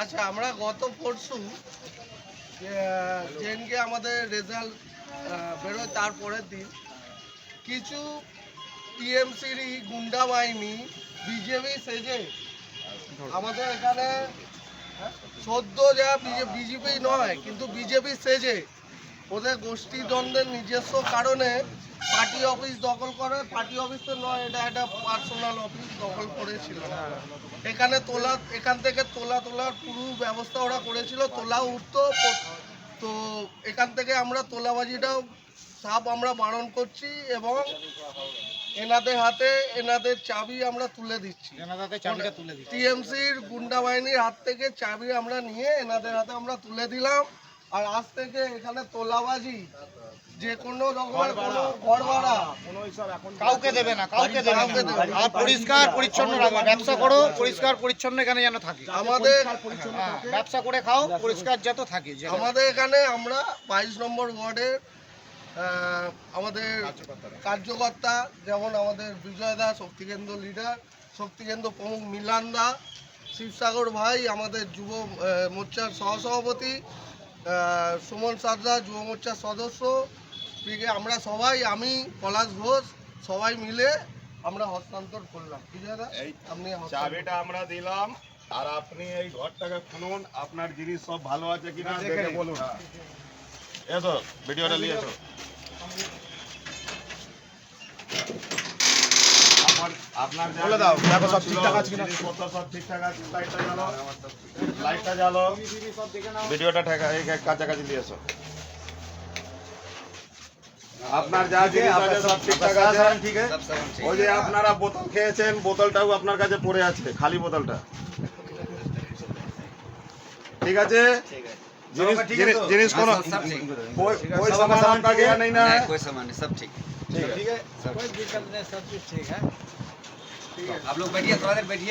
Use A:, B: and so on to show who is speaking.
A: আচ্ছা, আমরা গত পরশু যেদিনকে আমাদের রেজাল্ট বেরোয় তার পরের দিন কিছু টিএমসির গুন্ডা বাহিনী বিজেপি সেজে আমাদের এখানে সদ্য যা বিজেপি নয় কিন্তু বিজেপি সেজে ওদের গোষ্ঠীদ্বন্দ্বের নিজস্ব কারণে পার্টি অফিস দখল করে। পার্টি অফিস তো নয়, এটা একটা পার্সোনাল অফিস দখল করেছিল। এখান থেকে তোলার পুরো ব্যবস্থা ওরা করেছিল, তোলা উঠতো। তো এখান থেকে আমরা তোলাবাজিটাও সাপ আমরা বারণ করছি এবং এনাদের চাবি আমরা তুলে দিচ্ছি। টিএমসির গুন্ডা বাহিনীর হাত থেকে চাবি আমরা নিয়ে এনাদের হাতে আমরা তুলে দিলাম। আর আজ থেকে এখানে তোলাবাজি যে কোনো রকমের কোনো ঘর ভাড়া
B: কাউকে দেবে না, কাউকে দেবে না। আর পরিষ্কার পরিচ্ছন্ন রাখবে, ব্যবসা করো পরিষ্কার পরিচ্ছন্ন এখানে যেন থাকে।
A: আমাদের
B: ব্যবসা করে খাও পরিষ্কার যত থাকে।
A: আমাদের এখানে আমরা 22 নম্বর ওয়ার্ডের আমাদের কার্যকর্তা যেমন আমাদের বিজয় দা, শক্তিকেন্দ্র লিডার, শক্তিকেন্দ্র প্রমুখ মিলান দা, শিবসাগর ভাই, আমাদের যুব মোর্চার সহসভাপতি সুমন সারদা, যুব মোর্চার সদস্য, আমরা সবাই, আমি পলাশ ঘোষ, সবাই মিলে আমরা হস্তান্তর করলাম। বিজয় দা, আপনি
C: চাবিটা আমরা দিলাম আর আপনি এই ঘরটাকে খুলুন, আপনার জিনিস সব ভালো আছে কিনা দেখে বলুন। এসো ভিডিওটা নিয়ে এসো। আপনার বলে দাও দেখো সব ঠিকঠাক আছে কিনা, সব ঠিকঠাক আছে। লাইটটা জ্বালো, লাইটটা জ্বালো, ভিডিওটা কাছাকাছি নিয়ে এসো। আপনার যা জিনিস আছে সব ঠিকঠাক আছে, ঠিক আছে। ওই যে আপনারা বোতল খেয়েছেন, বোতলটাও আপনার কাছে পড়ে আছে, খালি বোতলটা, ঠিক আছে। জিনিস কোনো कोई समाधान का गया नहीं ना है,
D: कोई सामान नहीं, सब ठीक
C: ठीक है,
D: सब ठीक है। आप लोग बैठिए, थोड़ा देर बैठिए।